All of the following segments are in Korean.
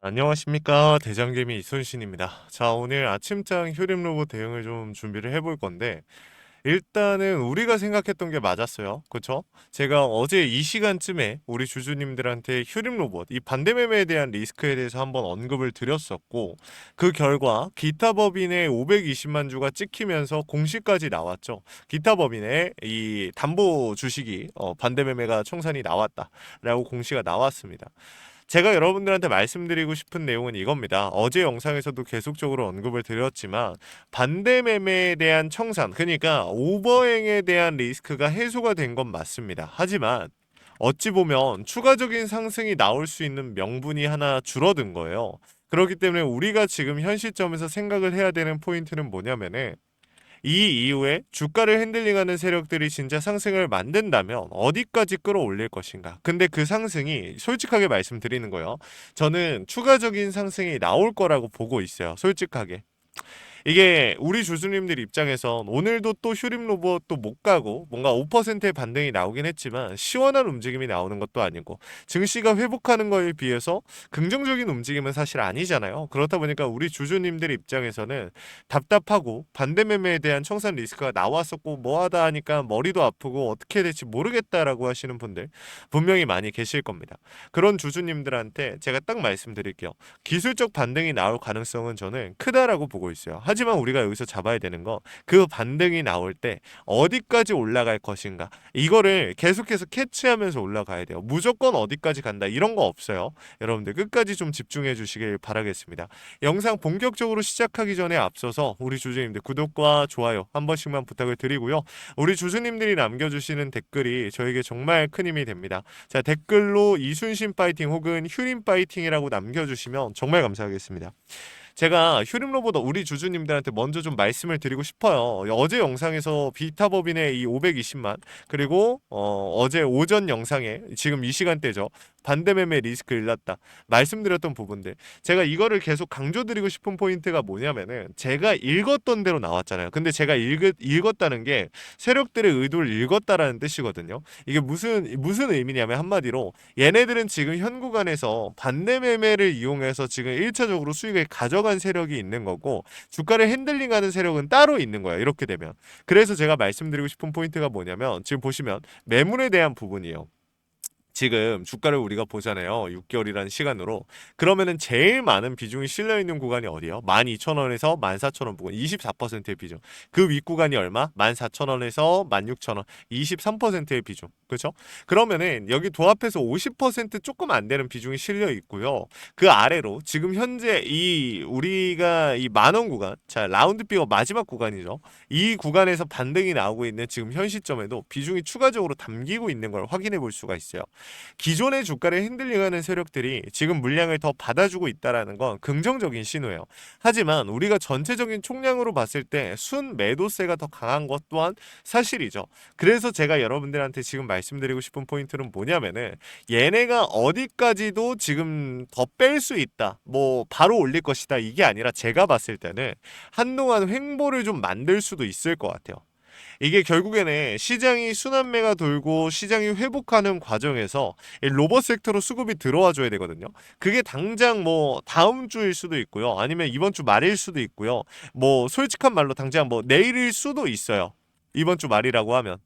안녕하십니까, 대장개미 이순신입니다. 자, 오늘 아침장 효림 로봇 대응을 좀 준비를 해볼 건데, 일단은 우리가 생각했던 게 맞았어요. 그쵸? 제가 어제 이 시간쯤에 우리 주주님들한테 휴림 로봇, 이 반대매매에 대한 리스크에 대해서 한번 언급을 드렸었고, 그 결과 기타 법인의 520만 주가 찍히면서 공시까지 나왔죠. 기타 법인의 이 담보 주식이 반대매매가 청산이 나왔다라고 공시가 나왔습니다. 제가 여러분들한테 말씀드리고 싶은 내용은 이겁니다. 어제 영상에서도 계속적으로 언급을 드렸지만 반대 매매에 대한 청산, 그러니까 오버행에 대한 리스크가 해소가 된 건 맞습니다. 하지만 어찌 보면 추가적인 상승이 나올 수 있는 명분이 하나 줄어든 거예요. 그렇기 때문에 우리가 지금 현 시점에서 생각을 해야 되는 포인트는 뭐냐면은 이 이후에 주가를 핸들링하는 세력들이 진짜 상승을 만든다면 어디까지 끌어올릴 것인가. 근데 그 상승이 솔직하게 말씀드리는 거예요. 저는 추가적인 상승이 나올 거라고 보고 있어요. 솔직하게. 이게 우리 주주님들 입장에선 오늘도 또 휴림 로봇 또 못 가고 뭔가 5%의 반등이 나오긴 했지만 시원한 움직임이 나오는 것도 아니고 증시가 회복하는 거에 비해서 긍정적인 움직임은 사실 아니잖아요. 그렇다 보니까 우리 주주님들 입장에서는 답답하고 반대 매매에 대한 청산 리스크가 나왔었고 뭐하다 하니까 머리도 아프고 어떻게 해야 될지 모르겠다라고 하시는 분들 분명히 많이 계실 겁니다. 그런 주주님들한테 제가 딱 말씀드릴게요. 기술적 반등이 나올 가능성은 저는 크다라고 보고 있어요. 하지만 우리가 여기서 잡아야 되는 거 그 반등이 나올 때 어디까지 올라갈 것인가 이거를 계속해서 캐치하면서 올라가야 돼요. 무조건 어디까지 간다 이런 거 없어요. 여러분들 끝까지 좀 집중해 주시길 바라겠습니다. 영상 본격적으로 시작하기 전에 앞서서 우리 주주님들 구독과 좋아요 한 번씩만 부탁을 드리고요. 우리 주주님들이 남겨주시는 댓글이 저에게 정말 큰 힘이 됩니다. 자, 댓글로 이순신 파이팅 혹은 휴림 파이팅이라고 남겨주시면 정말 감사하겠습니다. 제가 휴림 로봇 우리 주주님들한테 먼저 좀 말씀을 드리고 싶어요. 어제 영상에서 비타법인의 이 520만 그리고 어제 오전 영상에 지금 이 시간대죠. 반대매매 리스크 일났다. 말씀드렸던 부분들. 제가 이거를 계속 강조드리고 싶은 포인트가 뭐냐면은 제가 읽었던 대로 나왔잖아요. 근데 제가 읽었다는 게 세력들의 의도를 읽었다라는 뜻이거든요. 이게 무슨 의미냐면 한마디로 얘네들은 지금 현 구간에서 반대매매를 이용해서 지금 1차적으로 수익을 가져간 세력이 있는 거고 주가를 핸들링하는 세력은 따로 있는 거예요. 이렇게 되면. 그래서 제가 말씀드리고 싶은 포인트가 뭐냐면 지금 보시면 매물에 대한 부분이에요. 지금 주가를 우리가 보잖아요. 6개월이라는 시간으로. 그러면은 제일 많은 비중이 실려 있는 구간이 어디예요? 12,000원에서 14,000원 부근 24%의 비중. 그 윗구간이 얼마? 14,000원에서 16,000원 23%의 비중. 그렇죠? 그러면은 여기 도합해서 50% 조금 안 되는 비중이 실려 있고요. 그 아래로 지금 현재 이 우리가 이 만원 구간, 자 라운드 비어 마지막 구간이죠. 이 구간에서 반등이 나오고 있는 지금 현 시점에도 비중이 추가적으로 담기고 있는 걸 확인해 볼 수가 있어요. 기존의 주가를 핸들링하는 세력들이 지금 물량을 더 받아주고 있다라는 건 긍정적인 신호예요. 하지만 우리가 전체적인 총량으로 봤을 때 순 매도세가 더 강한 것 또한 사실이죠. 그래서 제가 여러분들한테 지금 말씀드리고 싶은 포인트는 뭐냐면은 얘네가 어디까지도 지금 더 뺄 수 있다. 뭐 바로 올릴 것이다. 이게 아니라 제가 봤을 때는 한동안 횡보를 좀 만들 수도 있을 것 같아요. 이게 결국에는 시장이 순환매가 돌고 시장이 회복하는 과정에서 이 로봇 섹터로 수급이 들어와 줘야 되거든요. 그게 당장 뭐 다음 주일 수도 있고요. 아니면 이번 주 말일 수도 있고요. 뭐 솔직한 말로 당장 뭐 내일일 수도 있어요. 이번 주 말이라고 하면.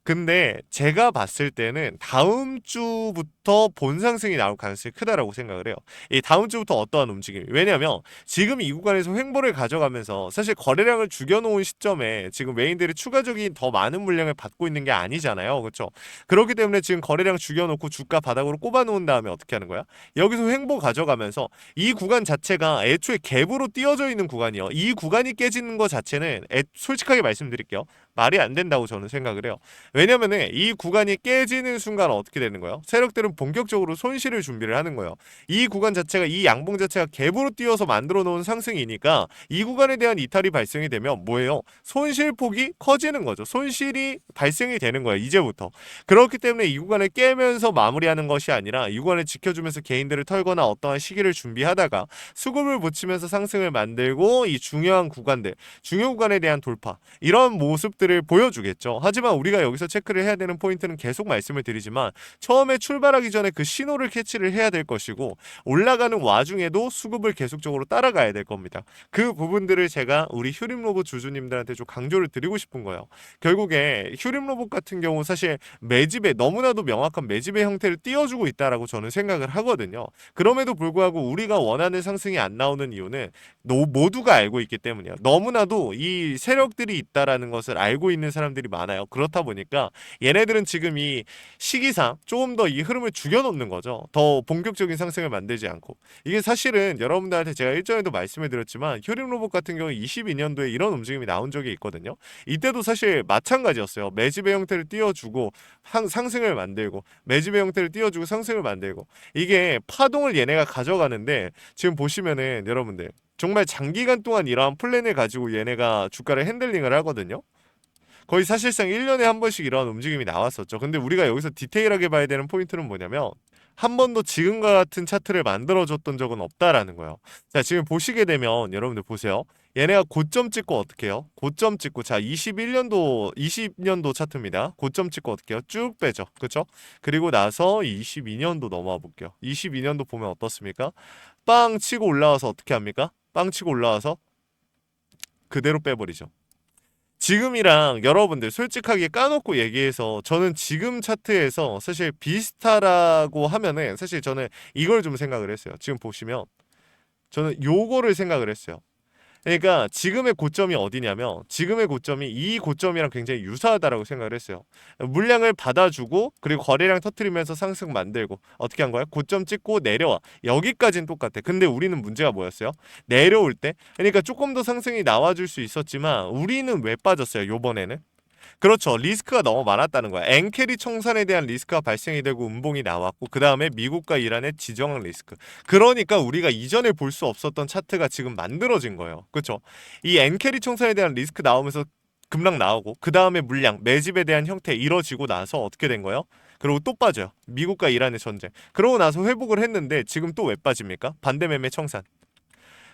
근데 제가 봤을 때는 다음 주부터 본상승이 나올 가능성이 크다라고 생각을 해요. 이 다음 주부터 어떠한 움직임이? 왜냐하면 지금 이 구간에서 횡보를 가져가면서 사실 거래량을 죽여놓은 시점에 지금 메인들이 추가적인 더 많은 물량을 받고 있는 게 아니잖아요. 그렇죠? 그렇기 때문에 지금 거래량 죽여놓고 주가 바닥으로 꼽아놓은 다음에 어떻게 하는 거야? 여기서 횡보 가져가면서 이 구간 자체가 애초에 갭으로 띄어져 있는 구간이요. 이 구간이 깨지는 것 자체는 솔직하게 말씀드릴게요. 말이 안 된다고 저는 생각을 해요. 왜냐면은 이 구간이 깨지는 순간 어떻게 되는 거예요? 세력들은 본격적으로 손실을 준비를 하는 거예요. 이 구간 자체가 이 양봉 자체가 갭으로 띄어서 만들어 놓은 상승이니까 이 구간에 대한 이탈이 발생이 되면 뭐예요? 손실폭이 커지는 거죠. 손실이 발생이 되는 거예요. 이제부터. 그렇기 때문에 이 구간을 깨면서 마무리하는 것이 아니라 이 구간을 지켜주면서 개인들을 털거나 어떠한 시기를 준비하다가 수급을 붙이면서 상승을 만들고 이 중요한 구간들, 중요 구간에 대한 돌파 이런 모습들을 보여주겠죠. 하지만 우리가 여기서 여기서 체크를 해야 되는 포인트는 계속 말씀을 드리지만 처음에 출발하기 전에 그 신호를 캐치를 해야 될 것이고 올라가는 와중에도 수급을 계속적으로 따라가야 될 겁니다. 그 부분들을 제가 우리 휴림 로봇 주주님들한테 좀 강조를 드리고 싶은 거예요. 결국에 휴림 로봇 같은 경우 사실 매집에 너무나도 명확한 매집의 형태를 띄워주고 있다라고 저는 생각을 하거든요. 그럼에도 불구하고 우리가 원하는 상승이 안 나오는 이유는 모두가 알고 있기 때문이에요. 너무나도 이 세력들이 있다라는 것을 알고 있는 사람들이 많아요. 그렇다 보니까 얘네들은 지금 이 시기상 조금 더 이 흐름을 죽여놓는 거죠. 더 본격적인 상승을 만들지 않고. 이게 사실은 여러분들한테 제가 일전에도 말씀을 드렸지만 휴림 로봇 같은 경우 22년도에 이런 움직임이 나온 적이 있거든요. 이때도 사실 마찬가지였어요. 매집의 형태를 띄워주고 상승을 만들고 매집의 형태를 띄워주고 상승을 만들고 이게 파동을 얘네가 가져가는데 지금 보시면은 여러분들 정말 장기간 동안 이러한 플랜을 가지고 얘네가 주가를 핸들링을 하거든요. 거의 사실상 1년에 한 번씩 이러한 움직임이 나왔었죠. 근데 우리가 여기서 디테일하게 봐야 되는 포인트는 뭐냐면 한 번도 지금과 같은 차트를 만들어줬던 적은 없다라는 거예요. 자, 지금 보시게 되면 여러분들 보세요. 얘네가 고점 찍고 어떻게 해요? 고점 찍고 자 21년도 20년도 차트입니다. 고점 찍고 어떻게 해요? 쭉 빼죠. 그렇죠? 그리고 나서 22년도 넘어와 볼게요. 22년도 보면 어떻습니까? 빵 치고 올라와서 어떻게 합니까? 빵 치고 올라와서 그대로 빼버리죠. 지금이랑 여러분들 솔직하게 까놓고 얘기해서 저는 지금 차트에서 사실 비슷하라고 하면은 사실 저는 이걸 좀 생각을 했어요. 지금 보시면 저는 요거를 생각을 했어요. 그러니까 지금의 고점이 어디냐면 지금의 고점이 이 고점이랑 굉장히 유사하다라고 생각을 했어요. 물량을 받아주고 그리고 거래량 터트리면서 상승 만들고 어떻게 한 거야? 고점 찍고 내려와. 여기까지는 똑같아. 근데 우리는 문제가 뭐였어요? 내려올 때 그러니까 조금 더 상승이 나와줄 수 있었지만 우리는 왜 빠졌어요? 요번에는? 그렇죠. 리스크가 너무 많았다는 거야. 엔캐리 청산에 대한 리스크가 발생이 되고 음봉이 나왔고 그 다음에 미국과 이란의 지정학 리스크. 그러니까 우리가 이전에 볼 수 없었던 차트가 지금 만들어진 거예요. 그렇죠. 이 엔캐리 청산에 대한 리스크 나오면서 급락 나오고 그 다음에 물량, 매집에 대한 형태 이뤄지고 나서 어떻게 된 거예요? 그리고 또 빠져요. 미국과 이란의 전쟁. 그러고 나서 회복을 했는데 지금 또 왜 빠집니까? 반대매매 청산.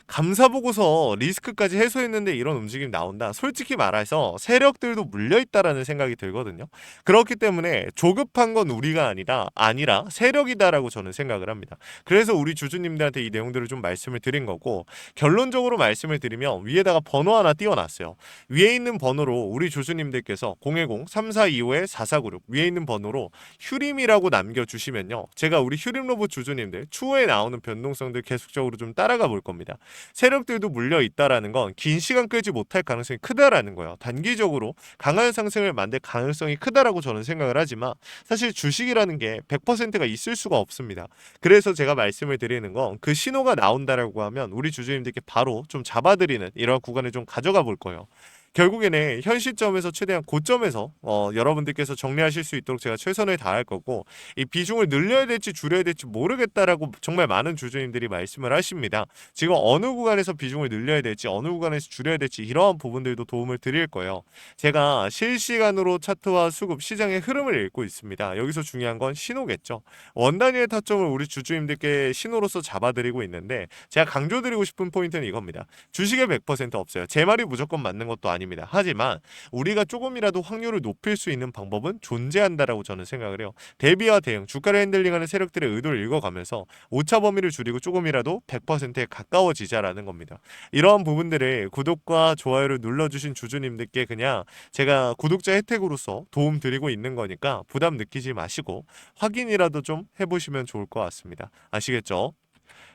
감사보고서 리스크까지 해소했는데 이런 움직임이 나온다. 솔직히 말해서 세력들도 물려있다라는 생각이 들거든요. 그렇기 때문에 조급한 건 우리가 아니라 세력이다라고 저는 생각을 합니다. 그래서 우리 주주님들한테 이 내용들을 좀 말씀을 드린 거고 결론적으로 말씀을 드리면 위에다가 번호 하나 띄워놨어요. 위에 있는 번호로 우리 주주님들께서 010-3425-4496 위에 있는 번호로 휴림이라고 남겨주시면요. 제가 우리 휴림 로봇 주주님들 추후에 나오는 변동성들 계속적으로 좀 따라가 볼 겁니다. 세력들도 물려 있다라는 건 긴 시간 끌지 못할 가능성이 크다라는 거예요. 단기적으로 강한 상승을 만들 가능성이 크다라고 저는 생각을 하지만 사실 주식이라는 게 100%가 있을 수가 없습니다. 그래서 제가 말씀을 드리는 건 그 신호가 나온다라고 하면 우리 주주님들께 바로 좀 잡아드리는 이런 구간을 좀 가져가 볼 거예요. 결국에는 현 시점에서 최대한 고점에서 여러분들께서 정리하실 수 있도록 제가 최선을 다할 거고 이 비중을 늘려야 될지 줄여야 될지 모르겠다라고 정말 많은 주주님들이 말씀을 하십니다. 지금 어느 구간에서 비중을 늘려야 될지 어느 구간에서 줄여야 될지 이러한 부분들도 도움을 드릴 거예요. 제가 실시간으로 차트와 수급 시장의 흐름을 읽고 있습니다. 여기서 중요한 건 신호겠죠. 원단위의 타점을 우리 주주님들께 신호로서 잡아드리고 있는데 제가 강조드리고 싶은 포인트는 이겁니다. 주식에 100% 없어요. 제 말이 무조건 맞는 것도 아닙니다. 하지만 우리가 조금이라도 확률을 높일 수 있는 방법은 존재한다라고 저는 생각을 해요. 대비와 대응, 주가를 핸들링하는 세력들의 의도를 읽어가면서 오차 범위를 줄이고 조금이라도 100%에 가까워지자라는 겁니다. 이러한 부분들을 구독과 좋아요를 눌러주신 주주님들께 그냥 제가 구독자 혜택으로서 도움 드리고 있는 거니까 부담 느끼지 마시고 확인이라도 좀 해보시면 좋을 것 같습니다. 아시겠죠?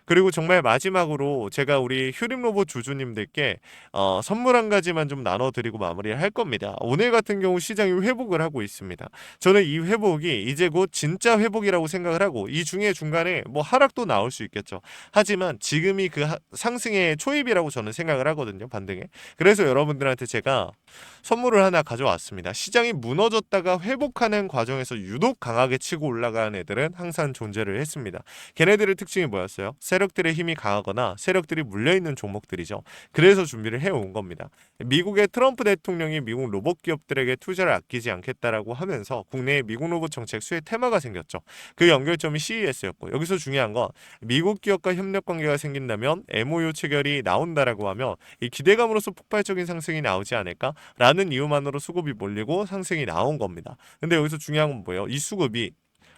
그리고 정말 마지막으로 제가 우리 휴림 로봇 주주님들께 선물 한 가지만 좀 나눠드리고 마무리를 할 겁니다. 오늘 같은 경우 시장이 회복을 하고 있습니다. 저는 이 회복이 이제 곧 진짜 회복이라고 생각을 하고 이 중에 중간에 뭐 하락도 나올 수 있겠죠. 하지만 지금이 그 상승의 초입이라고 저는 생각을 하거든요. 반등에. 그래서 여러분들한테 제가 선물을 하나 가져왔습니다. 시장이 무너졌다가 회복하는 과정에서 유독 강하게 치고 올라가는 애들은 항상 존재를 했습니다. 걔네들의 특징이 뭐였어요? 세력들의 힘이 강하거나 세력들이 물려있는 종목들이죠. 그래서 준비를 해온 겁니다. 미국의 트럼프 대통령이 미국 로봇 기업들에게 투자를 아끼지 않겠다라고 하면서 국내에 미국 로봇 정책 수혜 테마가 생겼죠. 그 연결점이 CES였고, 여기서 중요한 건 미국 기업과 협력 관계가 생긴다면 MOU 체결이 나온다라고 하면 이 기대감으로서 폭발적인 상승이 나오지 않을까라는 이유만으로 수급이 몰리고 상승이 나온 겁니다. 근데 여기서 중요한 건 뭐예요? 이 수급이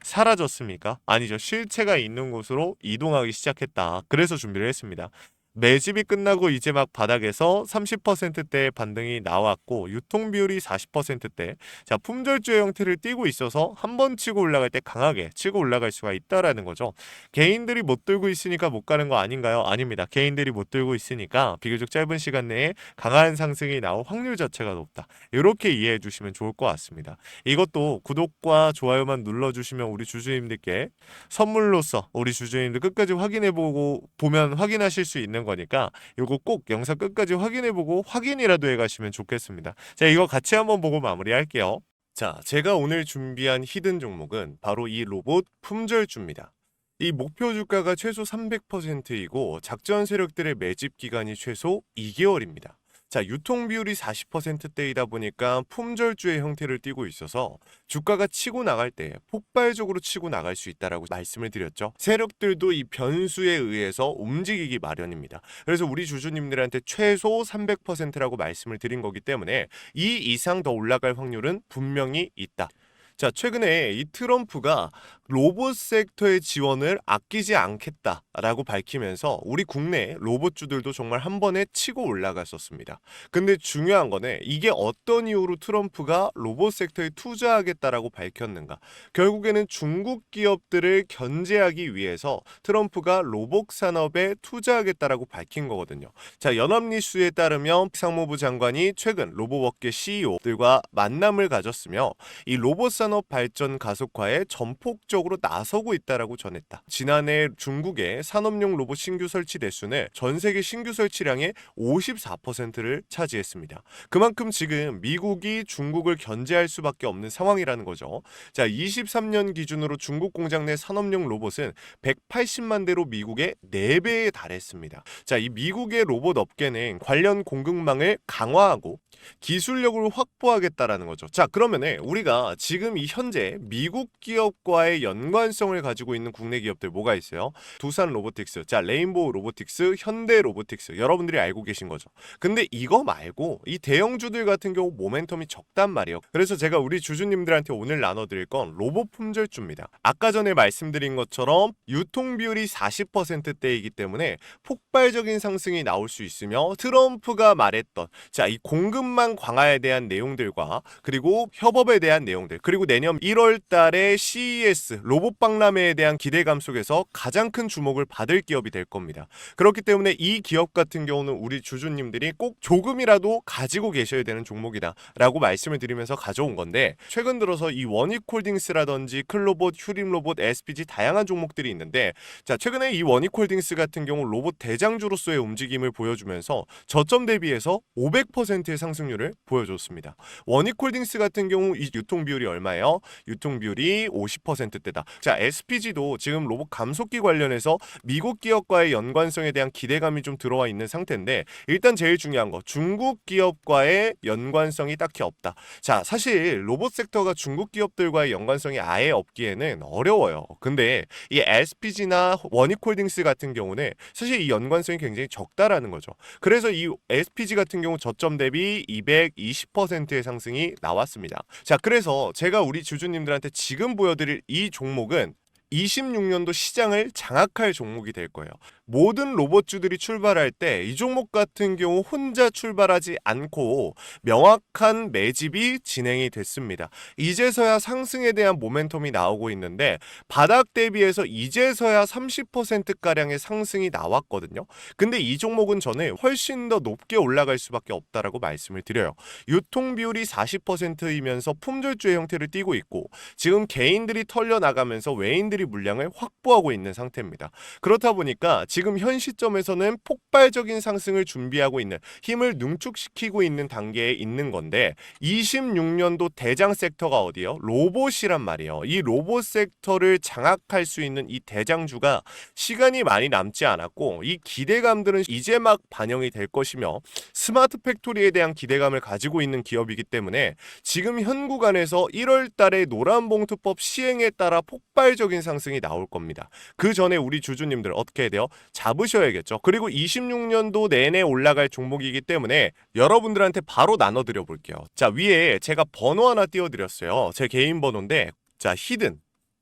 사라졌습니까? 아니죠. 실체가 있는 곳으로 이동하기 시작했다. 그래서 준비를 했습니다. 매집이 끝나고 이제 막 바닥에서 30%대의 반등이 나왔고 유통 비율이 40%대. 자, 품절주의 형태를 띠고 있어서 한 번 치고 올라갈 때 강하게 치고 올라갈 수가 있다라는 거죠. 개인들이 못 들고 있으니까 못 가는 거 아닌가요? 아닙니다. 개인들이 못 들고 있으니까 비교적 짧은 시간 내에 강한 상승이 나올 확률 자체가 높다. 이렇게 이해해 주시면 좋을 것 같습니다. 이것도 구독과 좋아요만 눌러주시면 우리 주주님들께 선물로서 우리 주주님들 끝까지 보면 확인하실 수 있는 거니까 이거 꼭 영상 끝까지 확인해보고 확인이라도 해가시면 좋겠습니다. 자, 이거 같이 한번 보고 마무리할게요. 자, 제가 오늘 준비한 히든 종목은 바로 이 로봇 품절주입니다. 이 목표 주가가 최소 300%이고 작전 세력들의 매집 기간이 최소 2개월입니다. 자, 유통 비율이 40%대이다 보니까 품절주의 형태를 띠고 있어서 주가가 치고 나갈 때 폭발적으로 치고 나갈 수 있다라고 말씀을 드렸죠. 세력들도 이 변수에 의해서 움직이기 마련입니다. 그래서 우리 주주님들한테 최소 300%라고 말씀을 드린 거기 때문에 이 이상 더 올라갈 확률은 분명히 있다. 자, 최근에 이 트럼프가 로봇 섹터의 지원을 아끼지 않겠다라고 밝히면서 우리 국내 로봇주들도 정말 한 번에 치고 올라갔었습니다. 근데 중요한 거는 이게 어떤 이유로 트럼프가 로봇 섹터에 투자하겠다라고 밝혔는가? 결국에는 중국 기업들을 견제하기 위해서 트럼프가 로봇 산업에 투자하겠다라고 밝힌 거거든요. 자, 연합뉴스에 따르면 상무부 장관이 최근 로봇업계 CEO들과 만남을 가졌으며 이 로봇 산업 발전 가속화에 전폭적으로 나서고 있다라고 전했다. 지난해 중국의 산업용 로봇 신규 설치 대수는 전 세계 신규 설치량의 54%를 차지했습니다. 그만큼 지금 미국이 중국을 견제할 수밖에 없는 상황이라는 거죠. 자, 23년 기준으로 중국 공장 내 산업용 로봇은 180만 대로 미국의 4배에 달했습니다. 자, 이 미국의 로봇 업계는 관련 공급망을 강화하고 기술력을 확보하겠다라는 거죠. 자, 그러면은 우리가 지금 이 현재 미국 기업과의 연관성을 가지고 있는 국내 기업들 뭐가 있어요? 두산 로보틱스, 자, 레인보우 로보틱스, 현대 로보틱스, 여러분들이 알고 계신 거죠. 근데 이거 말고 이 대형주들 같은 경우 모멘텀이 적단 말이에요. 그래서 제가 우리 주주님들한테 오늘 나눠드릴 건 로봇 품절주입니다. 아까 전에 말씀드린 것처럼 유통 비율이 40%대이기 때문에 폭발적인 상승이 나올 수 있으며 트럼프가 말했던 자, 이 공급망 강화에 대한 내용들과 그리고 협업에 대한 내용들, 그리고 내년 1월 달에 CES 로봇 박람회에 대한 기대감 속에서 가장 큰 주목을 받을 기업이 될 겁니다. 그렇기 때문에 이 기업 같은 경우는 우리 주주님들이 꼭 조금이라도 가지고 계셔야 되는 종목이다 라고 말씀을 드리면서 가져온 건데, 최근 들어서 이 원익홀딩스라든지 클로봇, 휴림로봇, SPG 다양한 종목들이 있는데, 자, 최근에 이 원익홀딩스 같은 경우 로봇 대장주로서의 움직임을 보여주면서 저점 대비해서 500%의 상승률을 보여줬습니다. 원익홀딩스 같은 경우 이 유통 비율이 얼마예요? 유통 비율이 50%대다. 자, SPG도 지금 로봇 감속기 관련해서 미국 기업과의 연관성에 대한 기대감이 좀 들어와 있는 상태인데, 일단 제일 중요한 거 중국 기업과의 연관성이 딱히 없다. 자, 사실 로봇 섹터가 중국 기업들과의 연관성이 아예 없기에는 어려워요. 근데 이 SPG나 원익홀딩스 같은 경우는 사실 이 연관성이 굉장히 적다라는 거죠. 그래서 이 SPG 같은 경우 저점 대비 220%의 상승이 나왔습니다. 자, 그래서 제가 우리 주주님들한테 지금 보여드릴 이 종목은 26년도 시장을 장악할 종목이 될 거예요. 모든 로봇주들이 출발할 때 이 종목 같은 경우 혼자 출발하지 않고 명확한 매집이 진행이 됐습니다. 이제서야 상승에 대한 모멘텀이 나오고 있는데 바닥 대비해서 이제서야 30%가량의 상승이 나왔거든요. 근데 이 종목은 저는 훨씬 더 높게 올라갈 수밖에 없다라고 말씀을 드려요. 유통 비율이 40%이면서 품절주의 형태를 띠고 있고 지금 개인들이 털려나가면서 외인들이 물량을 확보하고 있는 상태입니다. 그렇다 보니까 지금 현 시점에서는 폭발적인 상승을 준비하고 있는, 힘을 능축시키고 있는 단계에 있는 건데 26년도 대장 섹터가 어디요? 로봇이란 말이에요. 이 로봇 섹터를 장악할 수 있는 이 대장주가 시간이 많이 남지 않았고 이 기대감들은 이제 막 반영이 될 것이며 스마트 팩토리에 대한 기대감을 가지고 있는 기업이기 때문에 지금 현 구간에서 1월 달에 노란봉투법 시행에 따라 폭발적인 상승이 나올 겁니다. 그 전에 우리 주주님들 어떻게 해야 돼요? 잡으셔야겠죠. 그리고 26년도 내내 올라갈 종목이기 때문에 여러분들한테 바로 나눠드려 볼게요. 자, 위에 제가 번호 하나 띄워드렸어요. 제 개인 번호인데, 자,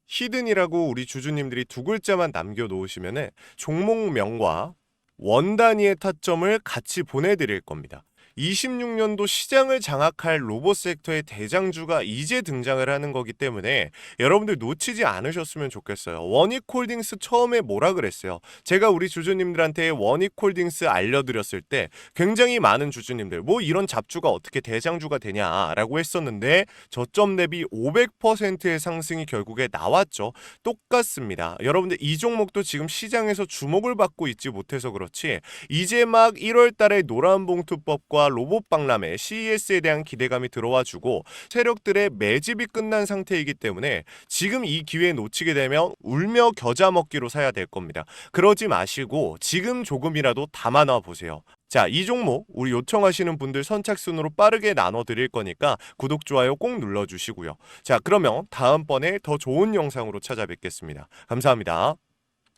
히든이라고 우리 주주님들이 두 글자만 남겨놓으시면은 종목명과 원 단위의 타점을 같이 보내드릴 겁니다. 26년도 시장을 장악할 로봇 섹터의 대장주가 이제 등장을 하는 거기 때문에 여러분들 놓치지 않으셨으면 좋겠어요. 원익홀딩스 처음에 뭐라 그랬어요? 제가 우리 주주님들한테 원익홀딩스 알려드렸을 때 굉장히 많은 주주님들 뭐 이런 잡주가 어떻게 대장주가 되냐라고 했었는데 저점 대비 500%의 상승이 결국에 나왔죠. 똑같습니다. 여러분들 이 종목도 지금 시장에서 주목을 받고 있지 못해서 그렇지 이제 막 1월 달에 노란봉투법과 로봇 박람회 CES에 대한 기대감이 들어와주고 세력들의 매집이 끝난 상태이기 때문에 지금 이 기회 놓치게 되면 울며 겨자 먹기로 사야 될 겁니다. 그러지 마시고 지금 조금이라도 담아놔 보세요. 자, 이 종목 우리 요청하시는 분들 선착순으로 빠르게 나눠드릴 거니까 구독, 좋아요 꼭 눌러주시고요. 자, 그러면 다음번에 더 좋은 영상으로 찾아뵙겠습니다. 감사합니다.